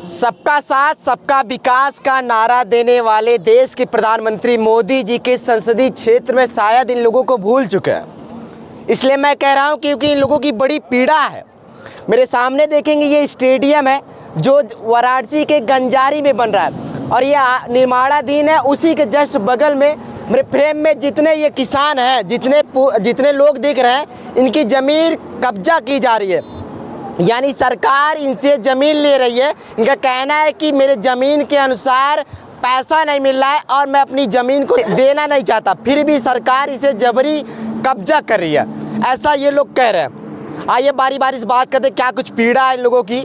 सबका साथ सबका विकास का नारा देने वाले देश के प्रधानमंत्री मोदी जी के संसदीय क्षेत्र में शायद इन लोगों को भूल चुके हैं। इसलिए मैं कह रहा हूं क्योंकि इन लोगों की बड़ी पीड़ा है। मेरे सामने देखेंगे ये स्टेडियम है जो वाराणसी के गंजारी में बन रहा है और ये निर्माणाधीन है। उसी के जस्ट बगल में मेरे फ्रेम में जितने ये किसान हैं, जितने लोग दिख रहे हैं, इनकी ज़मीन कब्जा की जा रही है, यानी सरकार इनसे ज़मीन ले रही है। इनका कहना है कि मेरे ज़मीन के अनुसार पैसा नहीं मिल रहा है और मैं अपनी ज़मीन को देना नहीं चाहता, फिर भी सरकार इसे जबरी कब्जा कर रही है, ऐसा ये लोग कह रहे हैं। आइए बारी बारी से बात करते हैं क्या कुछ पीड़ा है इन लोगों की,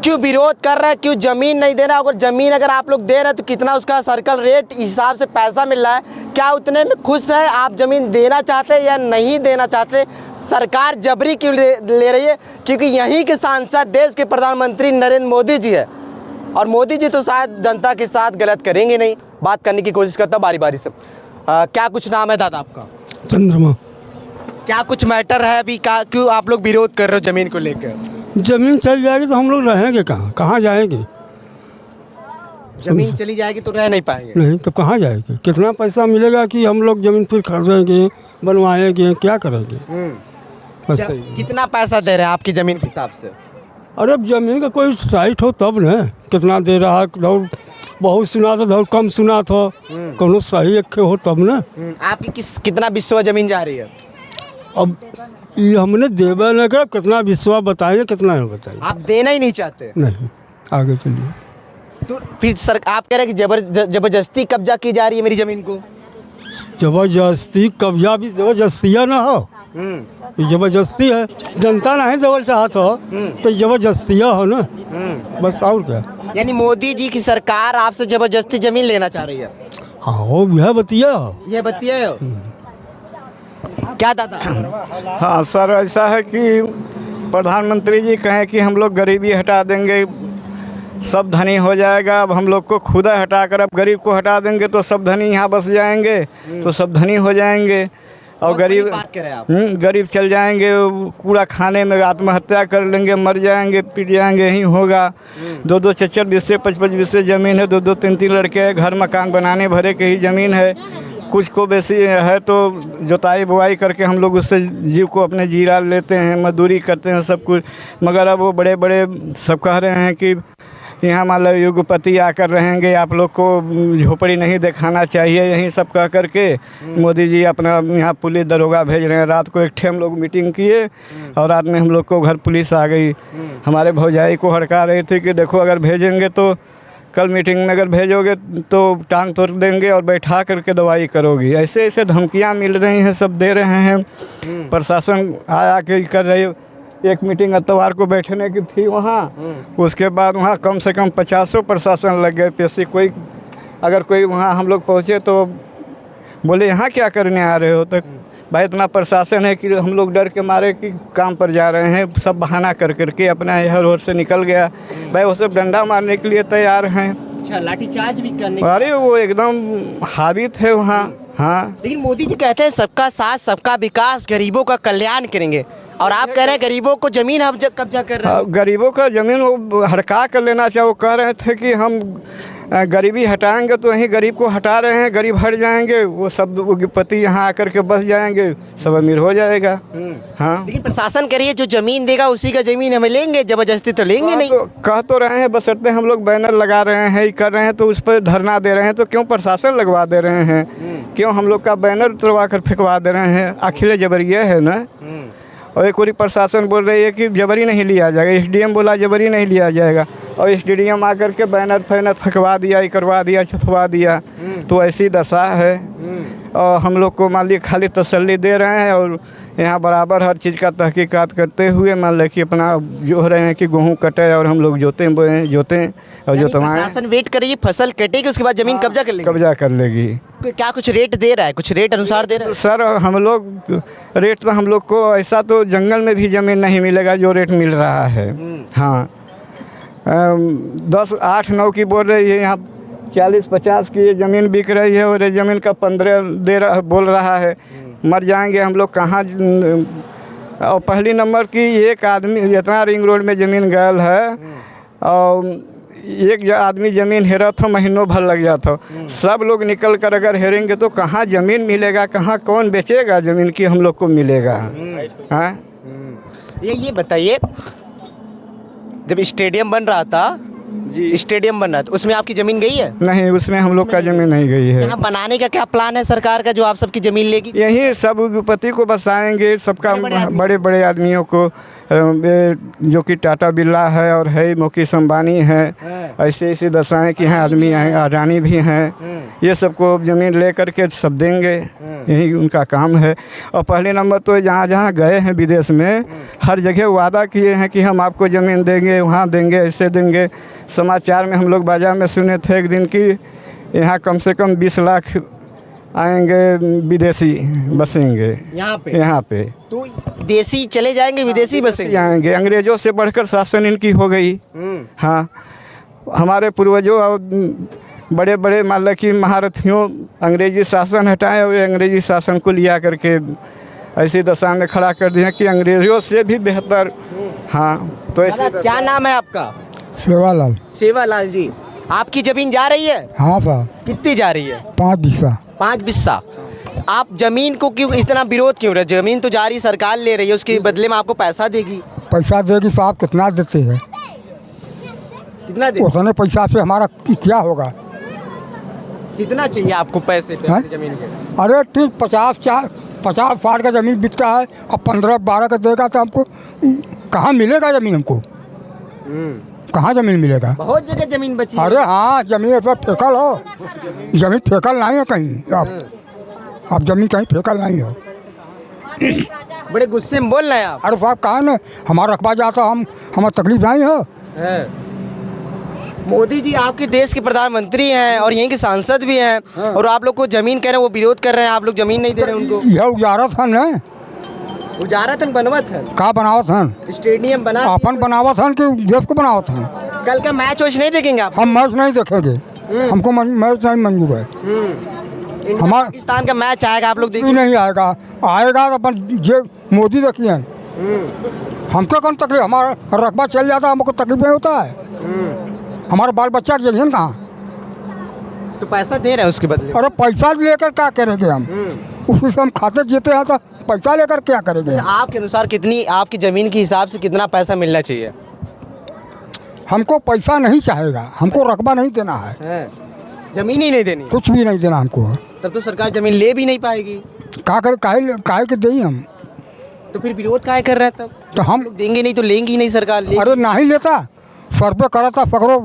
क्यों विरोध कर रहे हैं, क्यों ज़मीन नहीं दे रहा। अगर ज़मीन अगर आप लोग दे रहे हैं तो कितना उसका सर्कल रेट हिसाब से पैसा मिल रहा है, क्या उतने में खुश है? आप ज़मीन देना चाहते हैं या नहीं देना चाहते? सरकार जबरी क्यों ले रही है? क्योंकि यहीं के सांसद देश के प्रधानमंत्री नरेंद्र मोदी जी है और मोदी जी तो शायद जनता के साथ गलत करेंगे नहीं। बात करने की कोशिश करता हूँ बारी बारी से। क्या कुछ नाम है दादा आपका? चंद्रमा। क्या कुछ मैटर है अभी? क्यों आप लोग विरोध कर रहे हो ज़मीन को लेकर? जमीन चल जाएगी तो हम लोग रहेंगे कहाँ? कहाँ जाएंगे? ज़मीन चली जाएगी तो रह नहीं पाएंगे। नहीं तो कहाँ जाएंगे? कितना पैसा मिलेगा कि हम लोग ज़मीन फिर खरीदेंगे, बनवाएंगे, क्या करेंगे? बस सही है। कितना पैसा दे रहे हैं आपकी ज़मीन के हिसाब से? अरे अब ज़मीन का कोई साइट हो तब न कितना दे रहा है। धर बहुत सुना था, धर कम सुना था, कोनो सही एक हो तब न। आपकी कितना बिस्वा ज़मीन जा रही है? अब ये हमने देवा न कर, कितना विश्वास बताएंगे, कितना नहीं बताएंगे। आप देना ही नहीं चाहते? नहीं, आगे चलिए। तो फिर सर आप कह रहे हैं कि जबरदस्ती कब्जा की जा रही है मेरी ज़मीन को? जबरदस्ती कब्जा भी जबरदस्तियाँ ना हो, ये जबरदस्ती है। जनता नहीं देवल चाहत हो तो जबरदस्तियाँ हो ना, बस और क्या। यानी मोदी जी की सरकार आपसे जबरदस्ती ज़मीन लेना चाह रही है? हाँ हो, यह बतिया हो। ये बतिया हो क्या दादा? हाँ सर, ऐसा है कि प्रधानमंत्री जी कहें कि हम लोग गरीबी हटा देंगे, सब धनी हो जाएगा। अब हम लोग को खुदा हटाकर अब गरीब को हटा देंगे तो सब धनी यहाँ बस जाएंगे, तो सब धनी हो जाएंगे और गरीब गरीब चल जाएंगे कूड़ा खाने में, आत्महत्या कर लेंगे, मर जाएंगे, पिट जाएंगे, यही होगा। 2-2 4-4 बिस्से 5-5 बिस्से ज़मीन है, 2-2 3-3 लड़के हैं, घर मकान बनाने भरे के ही ज़मीन है। कुछ को बेसी है तो जोताई बुआई करके हम लोग उससे जीव को अपने जीरा लेते हैं, मजदूरी करते हैं, सब कुछ। मगर अब वो बड़े बड़े सब कह रहे हैं कि यहाँ मान लो युगपति आकर रहेंगे, आप लोग को झोपड़ी नहीं दिखाना चाहिए, यही सब कह करके मोदी जी अपना यहाँ पुलिस दरोगा भेज रहे हैं। रात को एक ठे हम लोग मीटिंग किए और रात में हम लोग को घर पुलिस आ गई। हमारे भौजाई को हड़का रही थी कि देखो अगर भेजेंगे तो कल मीटिंग में अगर भेजोगे तो टांग तोड़ देंगे और बैठा करके दवाई करोगी। ऐसे ऐसे धमकियाँ मिल रही हैं, सब दे रहे हैं। प्रशासन आया के कर रही। एक मीटिंग इतवार को बैठने की थी वहाँ, उसके बाद वहाँ कम से कम 50 प्रशासन लग गए पेशी। कोई अगर कोई वहाँ हम लोग पहुँचे तो बोले यहाँ क्या करने आ रहे हो? तो भाई इतना प्रशासन है कि हम लोग डर के मारे कि काम पर जा रहे हैं, सब बहाना कर करके अपना हर ओर से निकल गया। भाई वो सब डंडा मारने के लिए तैयार हैं। अच्छा, लाठीचार्ज भी करने? अरे वो एकदम हावी थे वहाँ। हाँ, लेकिन मोदी जी कहते हैं सबका साथ सबका विकास, गरीबों का कल्याण करेंगे, और आप कह रहे हैं गरीबों को ज़मीन हम कब्जा कर रहे हैं। गरीबों का ज़मीन वो हड़का कर लेना चाहिए। वो कह रहे थे कि हम गरीबी हटाएंगे तो यहीं गरीब को हटा रहे हैं, गरीब हट जाएंगे, वो सब उद्योगपति यहाँ आकर के बस जाएंगे, सब अमीर हो जाएगा। हाँ, लेकिन प्रशासन कह रही है जो ज़मीन देगा उसी का ज़मीन हमें लेंगे, जबरदस्ती तो लेंगे नहीं। कह तो रहे हैं, बशर्ते हम लोग बैनर लगा रहे हैं, कर रहे हैं तो उस पर धरना दे रहे हैं, तो क्यों प्रशासन लगवा दे रहे हैं? क्यों हम लोग का बैनर उतरवा कर फेंकवा दे रहे हैं? आखिर जबरी है ना। और एक और प्रशासन बोल रही है कि जबरी नहीं लिया जाएगा, एसडीएम बोला जबरी नहीं लिया जाएगा, और एसडीएम आकर के बैनर फैनर फंकवा दिया, करवा दिया, छुपवा दिया। तो ऐसी दशा है। और हम लोग को मान लीजिए खाली तसल्ली दे रहे हैं और यहाँ बराबर हर चीज़ का तहकीकात करते हुए मान लीजिए कि अपना जो रहे हैं कि गेहूँ कटे और हम लोग जोतें और जोतवाएं। प्रशासन वेट कर रही है, फसल कटेगी उसके बाद ज़मीन कब्जा कर लेगी। क्या कुछ रेट दे रहा है? कुछ रेट अनुसार दे रहा है? सर हम लोग रेट तो हम लोग को ऐसा तो जंगल में भी ज़मीन नहीं मिलेगा जो रेट मिल रहा है। हाँ, 10 8 9 की बोल रही है, यहाँ 40-50 की ये ज़मीन बिक रही है और ये ज़मीन का 15 बोल रहा है। मर जाएंगे हम लोग कहाँ। और पहली नंबर की एक आदमी इतना रिंग रोड में ज़मीन गयल है और एक आदमी ज़मीन हेरा था महीनों भर लग जाता। सब लोग निकल कर अगर हेरेंगे तो कहाँ ज़मीन मिलेगा, कहाँ कौन बेचेगा ज़मीन की हम लोग को मिलेगा। हाँ, ये बताइए, जब स्टेडियम बन रहा था जी, स्टेडियम बन रहा था उसमें आपकी ज़मीन गई है? नहीं उसमें हम लोग का ज़मीन नहीं गई है। यहाँ बनाने का क्या प्लान है सरकार का जो आप सबकी ज़मीन लेगी? यही सब उद्योगपति को बसाएंगे, सबका बड़े बड़े आदमियों को, जो कि टाटा बिरला है और है मुकेश अंबानी है, ऐसे ऐसे दर्शाएँ कि यहाँ आदमी हैं, अडानी भी हैं, ये सबको ज़मीन ले करके सब देंगे, यही उनका काम है। और पहले नंबर तो जहाँ जहाँ गए हैं विदेश में हर जगह वादा किए हैं कि हम आपको ज़मीन देंगे, वहाँ देंगे, ऐसे देंगे। समाचार में हम लोग बाजार में सुने थे एक दिन कि यहाँ कम से कम 20 लाख आएंगे विदेशी बसेंगे यहाँ पे। तो देसी चले जाएंगे, विदेशी बसेंगे आएंगे। अंग्रेज़ों से बढ़कर शासन इनकी हो गई। हाँ, हमारे पूर्वजों और बड़े बड़े मान लो कि महारथियों अंग्रेज़ी शासन हटाए हुए अंग्रेज़ी शासन को लिया करके ऐसी दशा में खड़ा कर दिया कि अंग्रेज़ों से भी बेहतर। हाँ, तो ऐसे क्या नाम है आपका? सेवालाल। सेवालाल जी, आपकी ज़मीन जा रही है? हाँ साहब, कितनी जा रही है? 5 बिस्सा। 5 बिस्सा। आप ज़मीन को क्यों इतना विरोध क्यों रहे? ज़मीन तो जा रही, सरकार ले रही है, उसके बदले में आपको पैसा देगी। पैसा देगी साहब, कितना देते हैं? कितना दे? उतने पैसा से हमारा क्या होगा? कितना चाहिए आपको पैसे पे हाँ? अपनी ज़मीन के? अरे ठीक 50-60 का ज़मीन बिकता है, अब 15-12 का देगा तो हमको कहाँ मिलेगा ज़मीन? हमको कहाँ ज़मीन मिलेगा? बहुत जगह ज़मीन बची है। अरे हाँ, ज़मीन ऐसा फेंकल हो, ज़मीन फेंकल नहीं है कहीं। अब ज़मीन कहीं फेंकल नहीं हो। बड़े गुस्से में बोल रहे हैं आप। अरे साहब कहाँ न हमारा रकबा जाता, हमारा तकलीफ नहीं हो। मोदी जी आपके देश के प्रधानमंत्री हैं और यहीं के सांसद भी हैं, और आप लोग को ज़मीन कह रहे हैं, वो विरोध कर रहे हैं, आप लोग ज़मीन नहीं दे रहे उनको। यह उजारा था न, उजारा था बनवत है, का बनावत हन? स्टेडियम बना अपन बनावत हन कि देश को बनावत हन? कल का मैच वैच नहीं देखेंगे आप? हम मैच नहीं देखेंगे, हमको मैच नहीं मंजूर है। हमारा पाकिस्तान का मैच आएगा, आप लोग भी देखिए। नहीं आएगा, आएगा तो अपन जे मोदी देखिए। हमको कौन तकलीफ? हमारा रकबा चल जाता, हमको तकलीफ नहीं होता है। हमारे बाल बच्चा के जगह कहाँ? तो पैसा दे रहे हैं उसके बदले। अरे पैसा लेकर क्या करेंगे हम? उसमें से हम खाते जीते हैं तो पैसा लेकर क्या करेंगे? आपके अनुसार कितनी, आपकी ज़मीन के हिसाब से कितना पैसा मिलना चाहिए? हमको पैसा नहीं चाहेगा, हमको रकबा नहीं देना है, ज़मीन ही नहीं देनी, कुछ भी नहीं देना हमको। तब तो सरकार ज़मीन ले भी नहीं पाएगी। क्या कर, काहे के दें हम? तो फिर विरोध काहे कर रहे हैं तब? तो हम लोग देंगे नहीं तो लेंगी नहीं सरकार। अरे नहीं लेता, सर्वे करा था सगरो,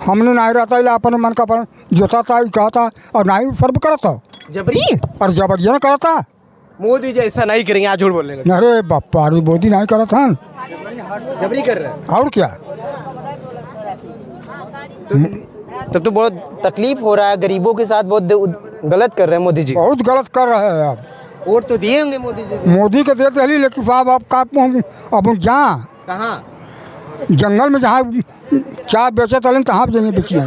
हमने नहीं रहता इला अपने मन का अपन जोता था, कहा था, और नहीं सर्वे करा था, जबरी और जबरदस्ती नहीं करा था। मोदी जी ऐसा नहीं करेंगे, आज झूठ बोलने लगे। अरे बापा, अरे मोदी नहीं करा था, जबरी कर रहे हैं। और क्या? तब तो बहुत तकलीफ हो रहा है, गरीबों के साथ बहुत गलत कर रहे हैं मोदी जी। बहुत गलत कर रहे हैं आप। वोट तो दिए होंगे मोदी जी को। मोदी के देते हली, लेकिन साहब आप का अब जहाँ कहाँ? जंगल में जहाँ चाय बेचे तलन तहाँ जाइए बेचिए।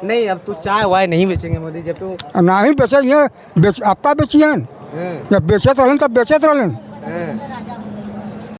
नहीं, अब तो चाय वाय नहीं बेचेंगे मोदी जी, अब तो नहीं बेचे, आपका बेचिए, जब बेचे तलन तब बेचे तलन।